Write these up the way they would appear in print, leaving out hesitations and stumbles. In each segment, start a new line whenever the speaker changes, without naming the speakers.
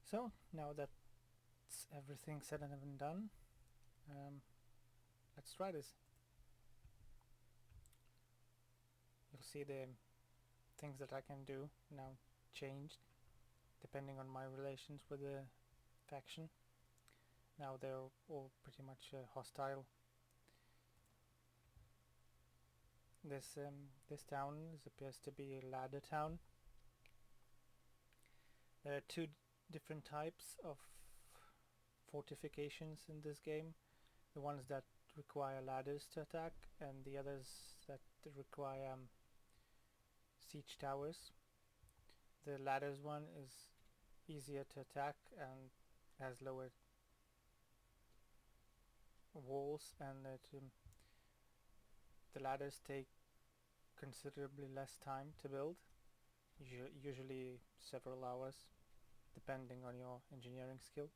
So now that's everything said and done, let's try this. You'll see the things that I can do now changed depending on my relations with the faction. Now they're all pretty much hostile. This town appears to be a ladder town. There are two different types of fortifications in this game. The ones that require ladders to attack, and the others that require siege towers. The ladders one is easier to attack and has lower walls, and the ladders take considerably less time to build, usually several hours, depending on your engineering skill.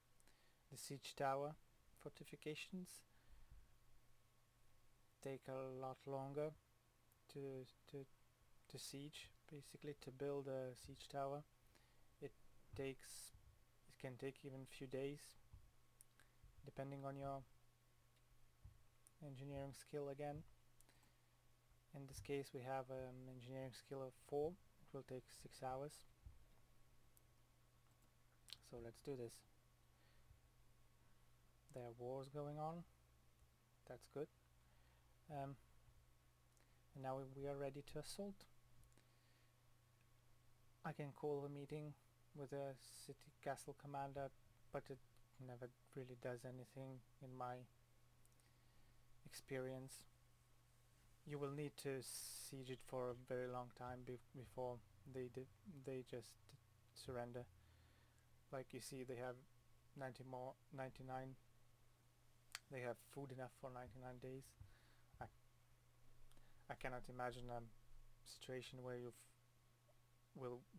The siege tower fortifications take a lot longer to siege. Basically, to build a siege tower, it can take even a few days, depending on your engineering skill again. In this case we have engineering skill of 4. It will take 6 hours. So let's do this. There are wars going on. That's good. And now we are ready to assault. I can call a meeting with a city castle commander, but it never really does anything in my experience. You will need to siege it for a very long time before they just surrender. Like you see, they have 99. They have food enough for 99 days. I cannot imagine a situation where you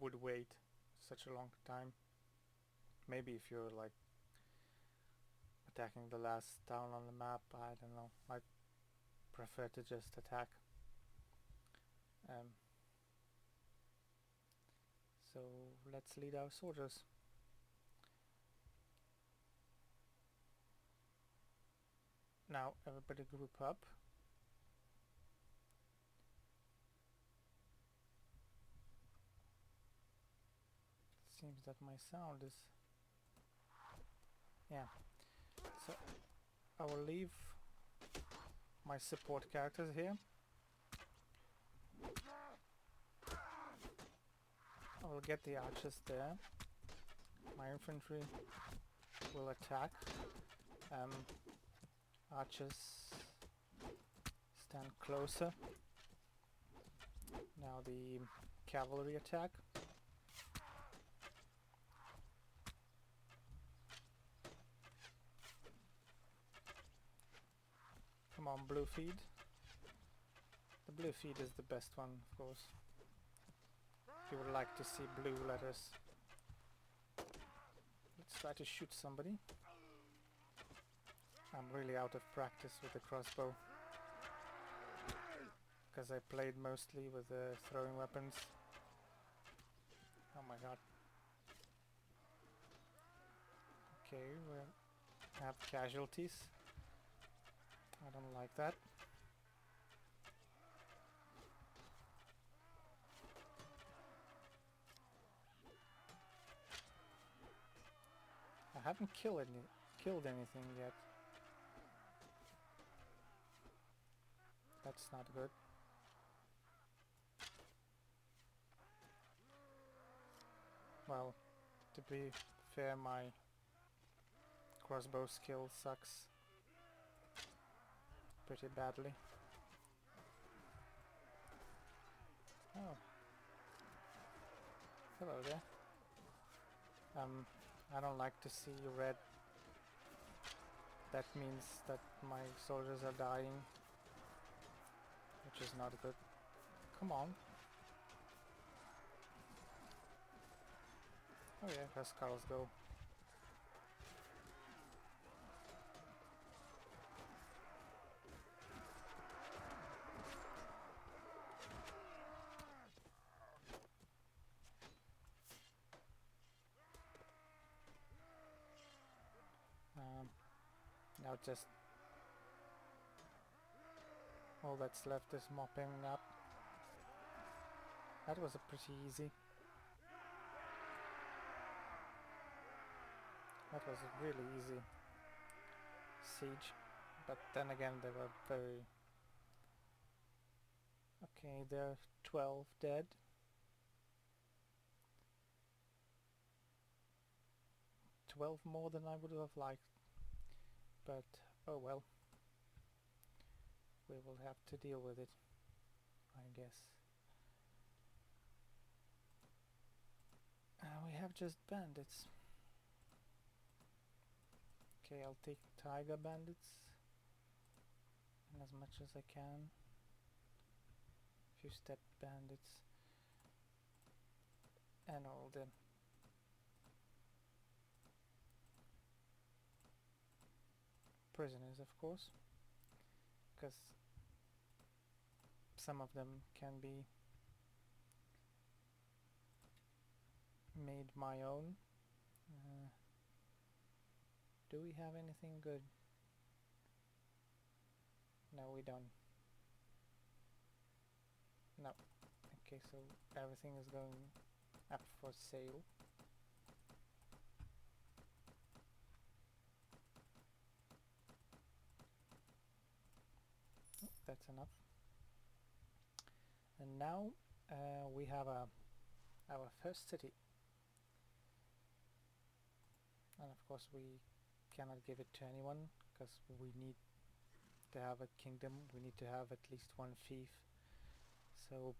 would wait such a long time. Maybe if you're like attacking the last town on the map, I don't know. I prefer to just attack. So let's lead our soldiers. Now everybody group up. Seems that my sound is... yeah. So I will leave my support characters here. I will get the archers there. My infantry will attack. Archers stand closer. Now the cavalry attack. Come on, blue feed. The blue feed is the best one, of course. You would like to see blue letters. Let's try to shoot somebody. I'm really out of practice with the crossbow, because I played mostly with throwing weapons. Oh my god. Okay, we have casualties. I don't like that. I haven't killed anything yet. That's not good. Well, to be fair, my crossbow skill sucks pretty badly. Oh. Hello there. I don't like to see red. That means that my soldiers are dying, which is not good. Come on. Oh yeah, Huskarls go. Now just all that's left is mopping up. That was a pretty easy. That was a really easy siege. But then again they were very... Okay, there are 12 dead. 12 more than I would have liked. But oh well. We will have to deal with it, I guess. We have just bandits. Okay, I'll take tiger bandits as much as I can. Few step bandits and all the prisoners, of course, because some of them can be made my own. Do we have anything good? No, we don't. No. Okay, so everything is going up for sale. That's enough. And now we have our first city. And of course we cannot give it to anyone because we need to have a kingdom. We need to have at least one fief. So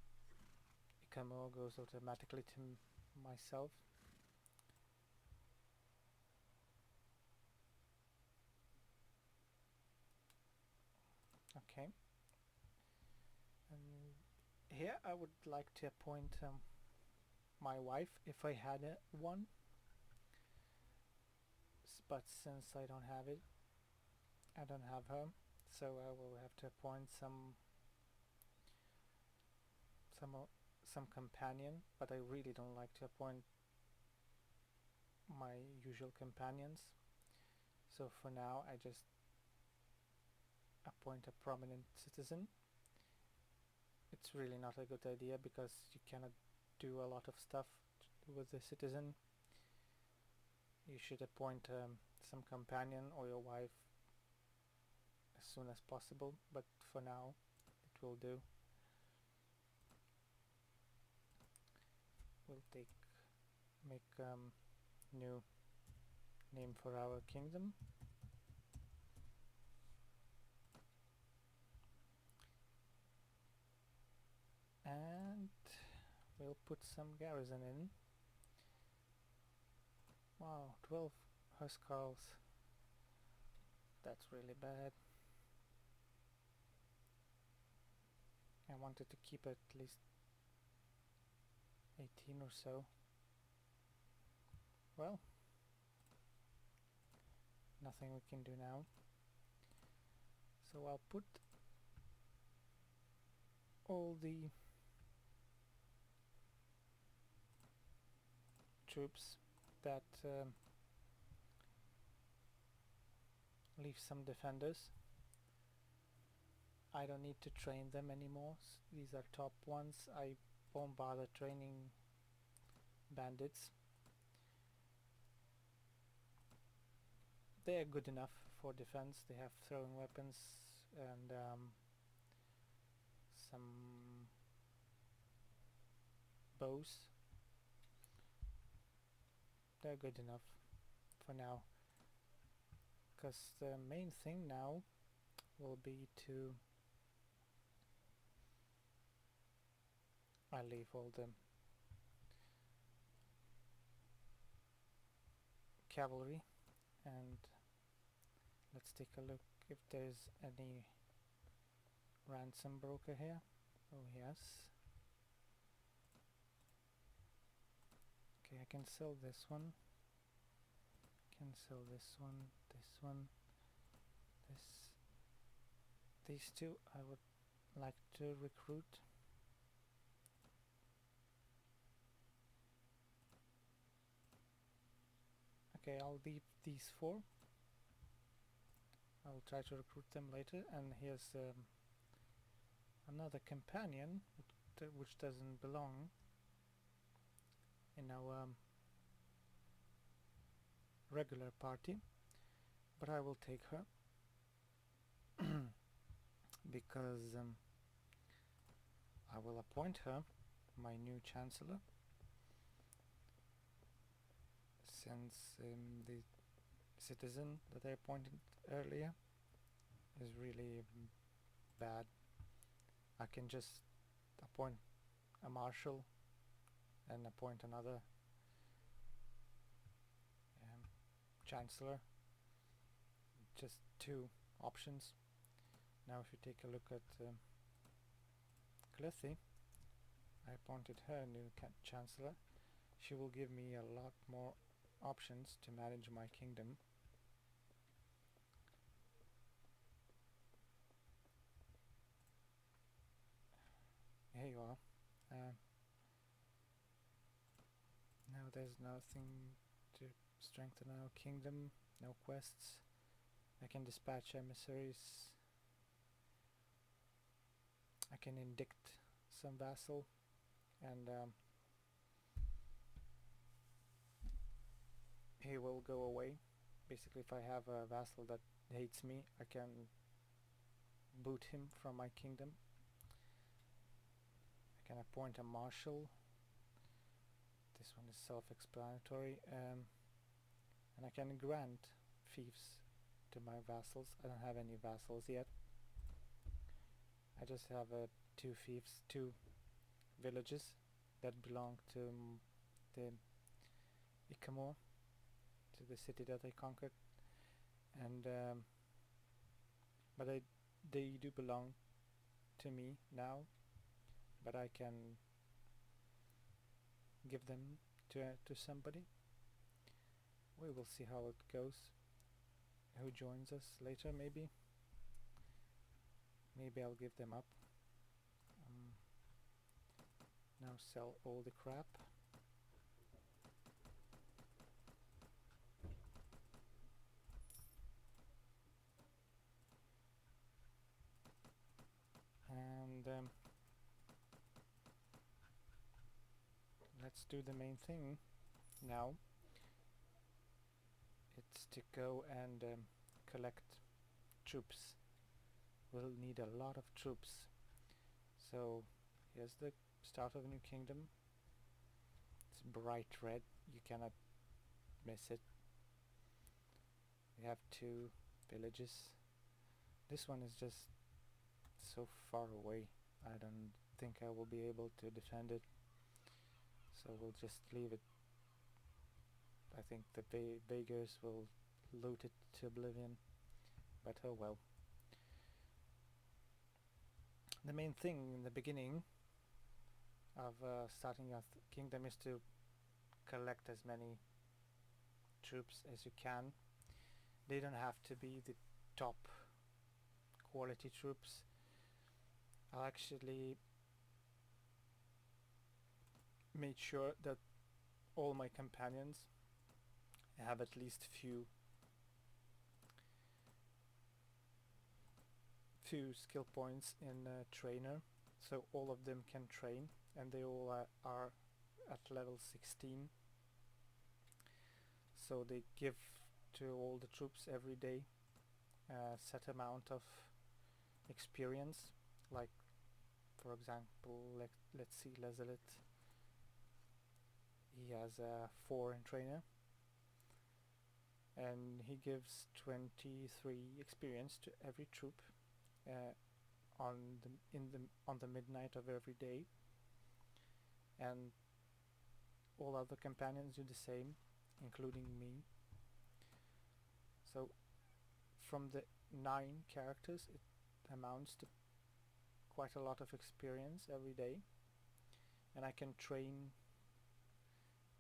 Icamo goes automatically to myself. Okay. And here I would like to appoint my wife if I had one. But since I don't have it, I don't have her, so I will have to appoint some companion, but I really don't like to appoint my usual companions. So for now I just appoint a prominent citizen. It's really not a good idea because you cannot do a lot of stuff with the citizen. You should appoint some companion or your wife as soon as possible, but for now it will do. We'll make new name for our kingdom. And we'll put some garrison in. Wow, 12 huskarls. That's really bad. I wanted to keep at least 18 or so. Well, nothing we can do now. So I'll put all the troops that leave some defenders. I don't need to train them anymore. These are top ones. I won't bother training bandits. They are good enough for defense. They have throwing weapons and some bows. They're good enough for now, because the main thing now will be to leave all the cavalry, and let's take a look if there's any ransom broker here. Oh yes. Okay, I can sell this one. Can sell this one, these two I would like to recruit. Okay, I'll leave these four. I'll try to recruit them later. And here's another companion which doesn't belong in our regular party, but I will take her because I will appoint her my new chancellor, since the citizen that I appointed earlier is really bad. I can just appoint a marshal and appoint another chancellor. Just two options. Now if you take a look at Clethy, I appointed her new chancellor. She will give me a lot more options to manage my kingdom. Here you are. Now there's nothing to strengthen our kingdom, no quests. I can dispatch emissaries. I can indict some vassal, and he will go away. Basically, if I have a vassal that hates me, I can boot him from my kingdom. I can appoint a marshal. This one is self-explanatory, and I can grant fiefs to my vassals. I don't have any vassals yet. I just have two fiefs, two villages that belong to the Ikamor, to the city that I conquered, and but they do belong to me now, but I can give them to somebody. We will see how it goes. Who joins us later? Maybe I'll give them up. Now sell all the crap. And let's do the main thing now. It's to go and collect troops. We'll need a lot of troops. So here's the start of a new kingdom. It's bright red, you cannot miss it. We have two villages. This one is just so far away. I don't think I will be able to defend it, so we'll just leave it. I think the beggars will loot it to oblivion, but oh well. The main thing in the beginning of starting a kingdom is to collect as many troops as you can. They don't have to be the top quality troops. I'll actually make sure that all my companions have at least few skill points in trainer, so all of them can train, and they all are at level 16. So they give to all the troops every day a set amount of experience. Like for example, let's see, Lezelit, he has 4 in trainer, and he gives 23 experience to every troop on the midnight of every day, and all other companions do the same, including me. So from the 9 characters, it amounts to quite a lot of experience every day, and I can train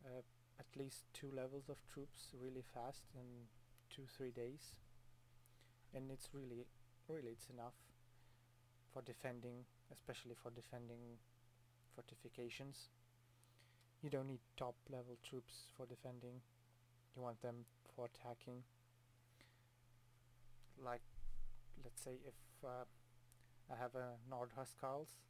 at least 2 levels of troops really fast in 2-3 days, and it's really it's enough for defending, especially for defending fortifications. You don't need top level troops for defending, you want them for attacking. Like let's say if I have a Nordhuskarls,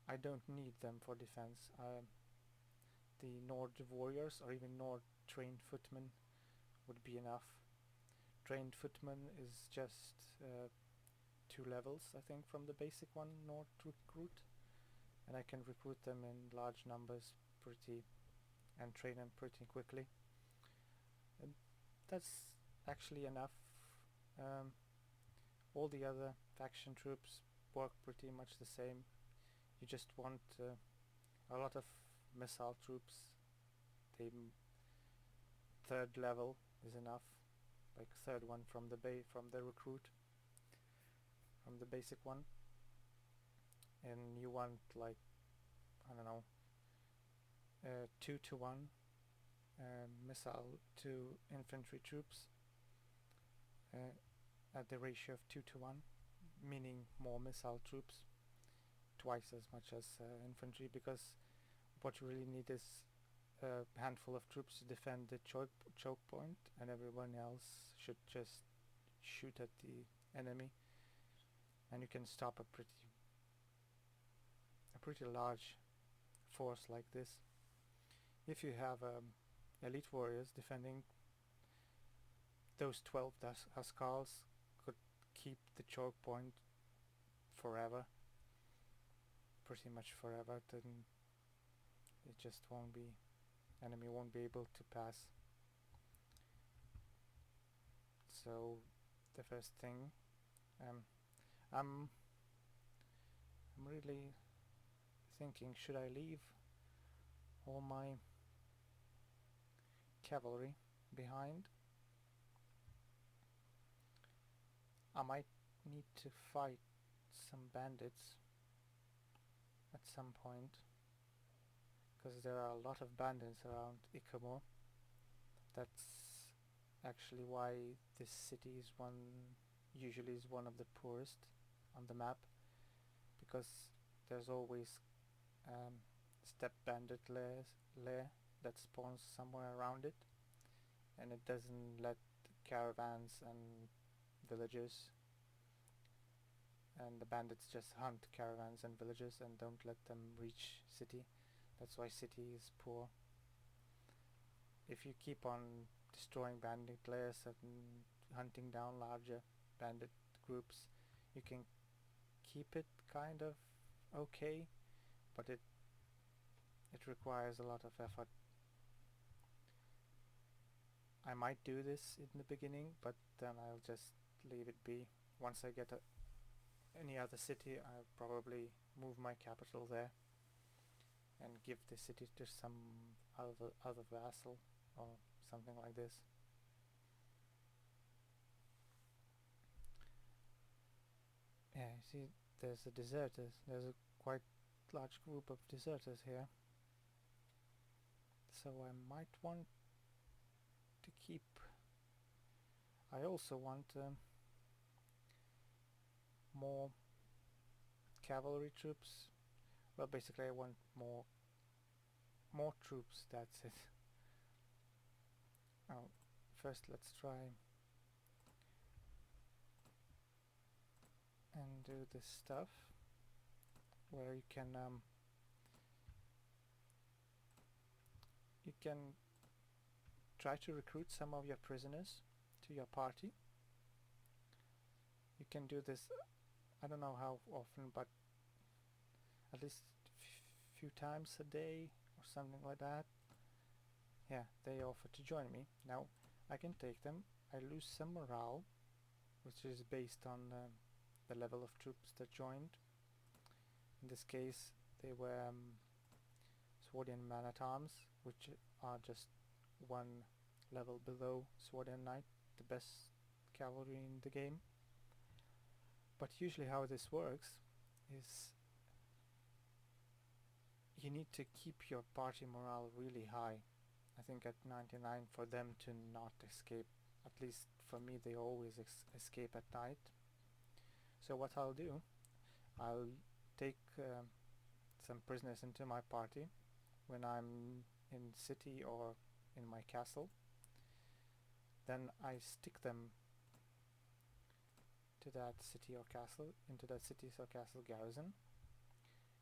I don't need them for defense. The Nord warriors or even Nord trained footmen would be enough. Trained footman is just 2 levels, I think, from the basic one, Nord recruit, and I can recruit them in large numbers and train them pretty quickly. And that's actually enough. All the other faction troops work pretty much the same. You just want a lot of missile troops. The 3rd level is enough, like 3rd one from the recruit, from the basic one. And you want, like, I don't know, 2-to-1 missile to infantry troops at the ratio of 2-to-1, meaning more missile troops, twice as much as infantry, because what you really need is a handful of troops to defend the choke point, and everyone else should just shoot at the enemy, and you can stop a pretty large force like this. If you have elite warriors defending, those 12 Huskarls could keep the choke point forever, pretty much forever. Then it just won't be, enemy won't be able to pass. So the first thing, I'm really thinking, should I leave all my cavalry behind? I might need to fight some bandits at some point, because there are a lot of bandits around Ikamur. That's actually why this city is usually one of the poorest on the map, because there's always steppe bandit lair that spawns somewhere around it, and it doesn't let caravans and villagers, and the bandits just hunt caravans and villagers and don't let them reach city. That's why city is poor. If you keep on destroying bandit lairs and hunting down larger bandit groups, you can keep it kind of okay, but it requires a lot of effort. I might do this in the beginning, but then I'll just leave it be. Once I get any other city, I'll probably move my capital there and give the city to some other vassal or something like this. Yeah, you see, there's a quite large group of deserters here, so I might want to keep. I also want more cavalry troops. Well, basically I want more troops, that's it. Oh, first let's try and do this stuff where you can try to recruit some of your prisoners to your party. You can do this, I don't know how often, but at least few times a day or something like that. Yeah, they offer to join me. Now I can take them. I lose some morale, which is based on the level of troops that joined. In this case they were Swordian man-at-arms, which are just 1 level below Swordian knight, the best cavalry in the game. But usually how this works is you need to keep your party morale really high. I think at 99 for them to not escape. At least for me, they always escape at night. So what I'll do, I'll take some prisoners into my party when I'm in city or in my castle. Then I stick them to that city or castle, into that city or castle garrison,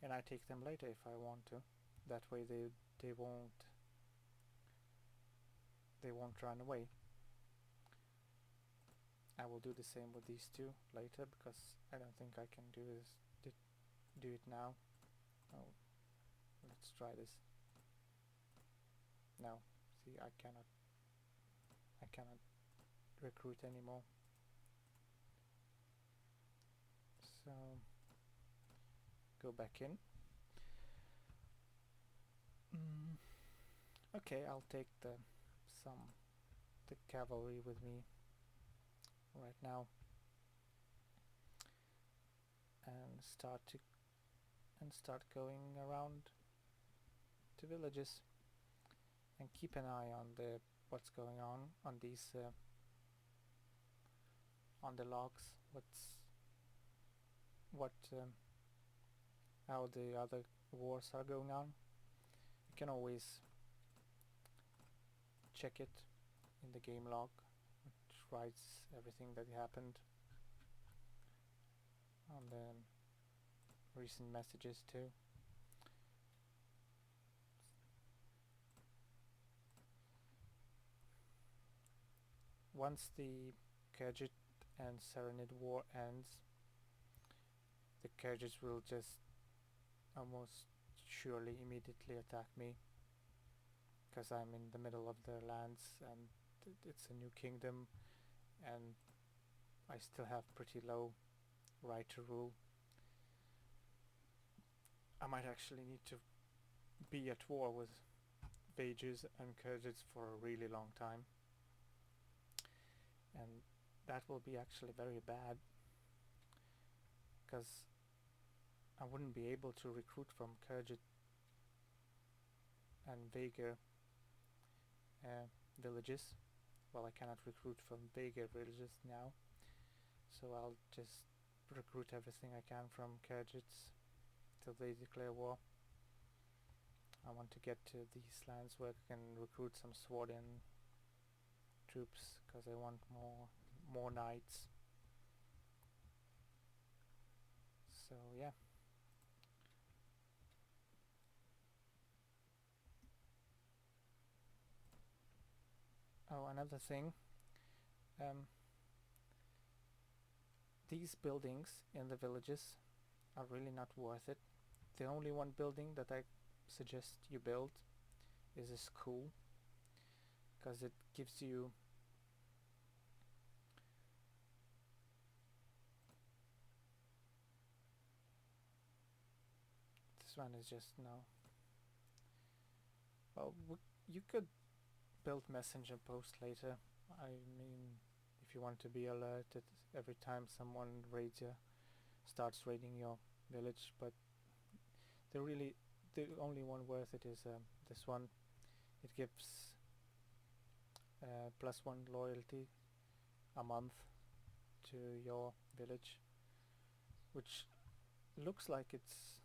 and I take them later if I want to. That way they won't run away. I will do the same with these two later, because I don't think I can do it now. Oh, let's try this. No, see, I cannot recruit anymore. So go back in. Okay, I'll take the cavalry with me right now and start going around to villages and keep an eye on what's going on these on the logs, how the other wars are going on. You can always check it in the game log, which writes everything that happened on the recent messages too. Once the Khajiit and Saranid war ends, the Khajiits will just almost surely immediately attack me, because I'm in the middle of their lands and it's a new kingdom and I still have pretty low right to rule. I might actually need to be at war with Vages and Khajiits for a really long time, and that will be actually very bad, because I wouldn't be able to recruit from Khajiit and Vagar villages. Well, I cannot recruit from Vagar villages now, so I'll just recruit everything I can from Khajiits till they declare war. I want to get to these lands where I can recruit some Swardian troops, because I want more knights. So yeah. Oh, another thing. These buildings in the villages are really not worth it. The only one building that I suggest you build is a school, because it gives you this one is just no. Well, you could build messenger post later. I mean, if you want to be alerted every time someone starts raiding your village, but the only one worth it is this one. It gives +1 loyalty a month to your village, which looks like it's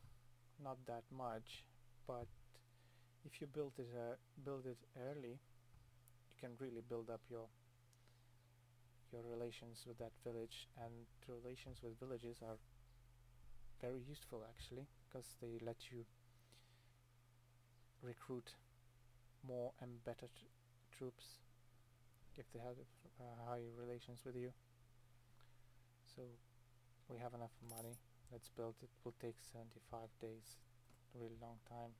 not that much, but if you build it early, you can really build up your relations with that village, and relations with villages are very useful actually, because they let you recruit more and better troops if they have high relations with you. So we have enough money, let's build it. Will take 75 days, a really long time.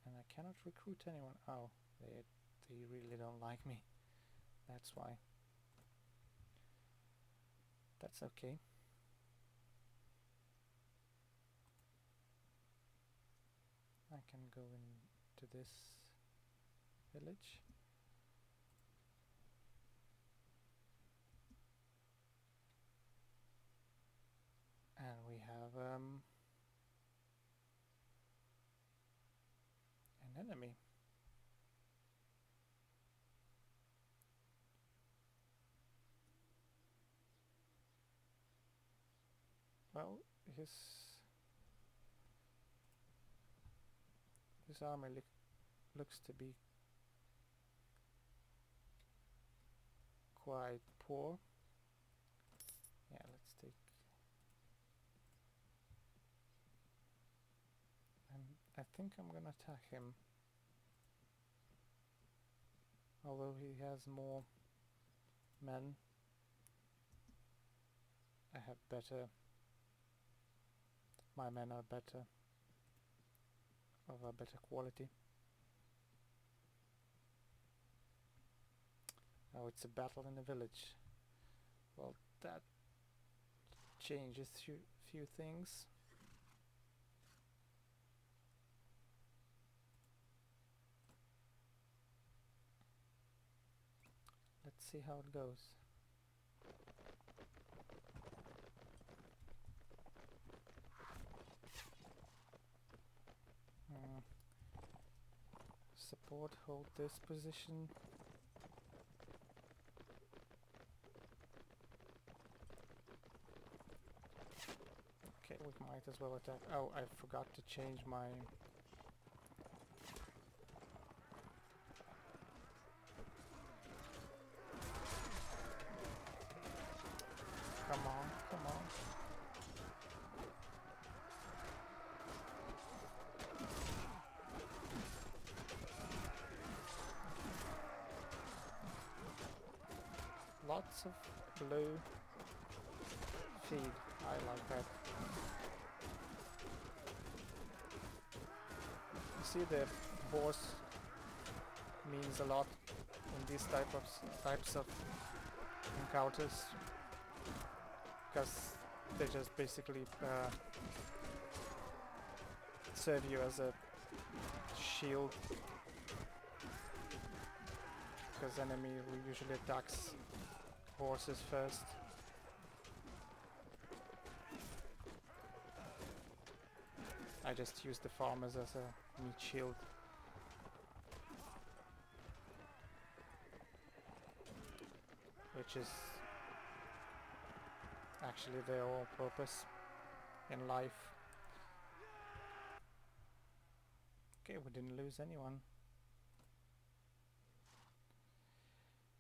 And I cannot recruit anyone. Oh, they really don't like me. That's why. That's okay. I can go into this village. And we have an enemy. Well, his army looks to be quite poor. Yeah, let's take... I think I'm gonna attack him. Although he has more men, I have better... my men are better, of a better quality. Oh, it's a battle in a village. Well, that changes few things. Let's see how it goes. Support, hold this position. Okay, we might as well attack. Oh, I forgot to change my... Come on, come on. Lots of blue feed. I like that. You see, the horse means a lot in these types of encounters, because they just basically serve you as a shield, because enemy usually attacks horses first. I just use the farmers as a meat shield. Which is actually their whole purpose in life. Okay, we didn't lose anyone.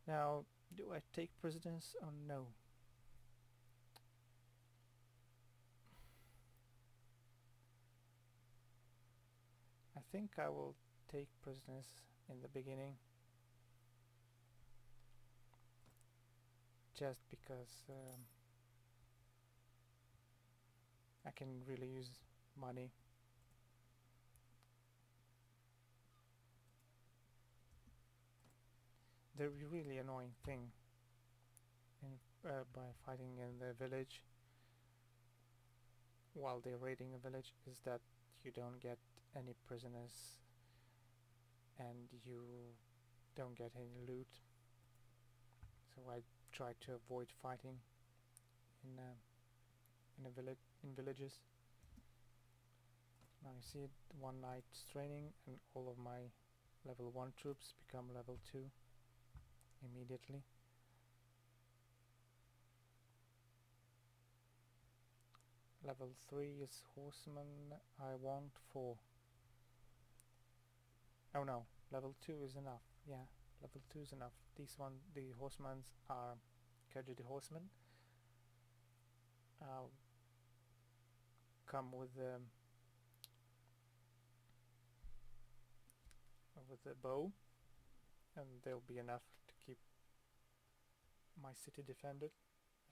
Now, do I take prisoners or no? I think I will take prisoners in the beginning. Just because I can really use money. The really annoying thing by fighting in the village while they're raiding a village is that you don't get any prisoners and you don't get any loot. So I try to avoid fighting in villages. Now you see it, one night's training and all of my level 1 troops become level 2 immediately. Level 3 is horseman. I want 4. Oh no, level 2 is enough. Yeah, level 2 is enough. The horsemen are Kyrgyz horsemen. Come with a bow, and they'll be enough to keep my city defended,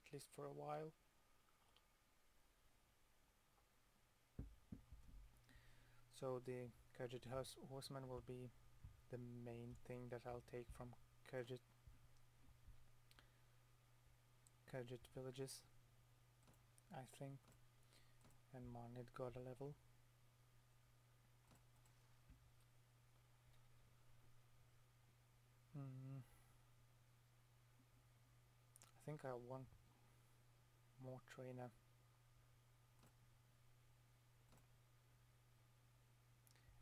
at least for a while. So the Kyrgyz horsemen will be the main thing that I'll take from Kyrgyz villages, I think. And Marnid got a level. I think I want more trainer.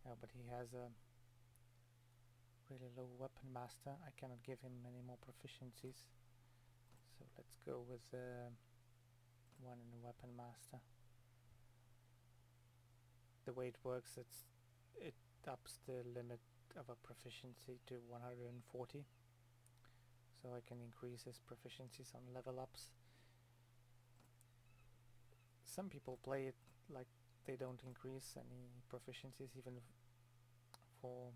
Oh, but he has a really low weapon master. I cannot give him any more proficiencies. So let's go with one in the weapon master. The way it works, it ups the limit of a proficiency to 140, so I can increase his proficiencies on level ups. Some people play it like they don't increase any proficiencies even for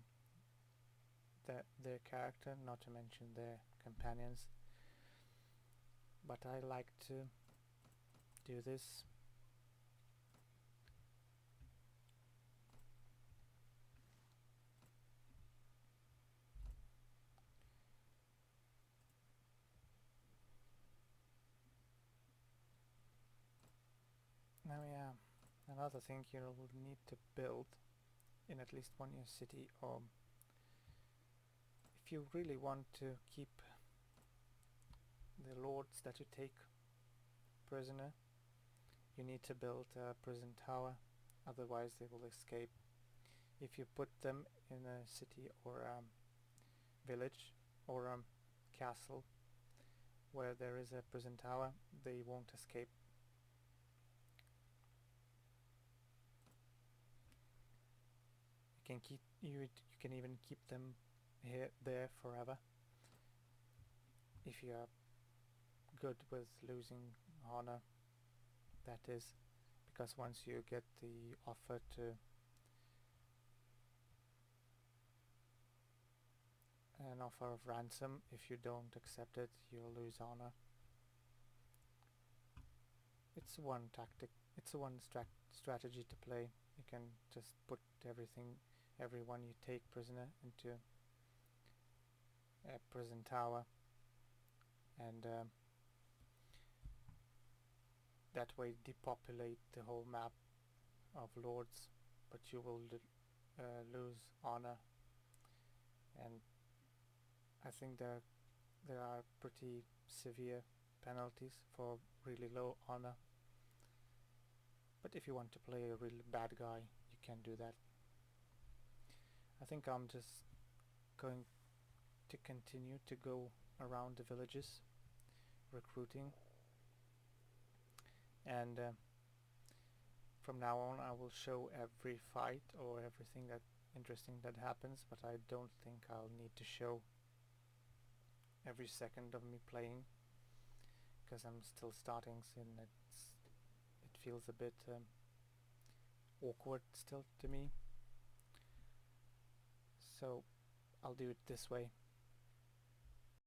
their character, not to mention their companions, but I like to do this. Now yeah, another thing you will need to build in at least one your city, or if you really want to keep the lords that you take prisoner, you need to build a prison tower, otherwise they will escape. If you put them in a city or a village or a castle where there is a prison tower, they won't escape. You can even keep them there forever if you are good with losing honor, that is, because once you get the offer to an offer of ransom, if you don't accept it, you'll lose honor. It's one tactic, it's one strategy to play. You can just put everyone you take prisoner into a prison tower, and that way depopulate the whole map of lords, but you will lose honor. And I think there are pretty severe penalties for really low honor, but if you want to play a really bad guy, you can do that. I think I'm just going to continue to go around the villages recruiting, and from now on I will show every fight or everything that interesting that happens, but I don't think I'll need to show every second of me playing, because I'm still starting and it feels a bit awkward still to me. So I'll do it this way.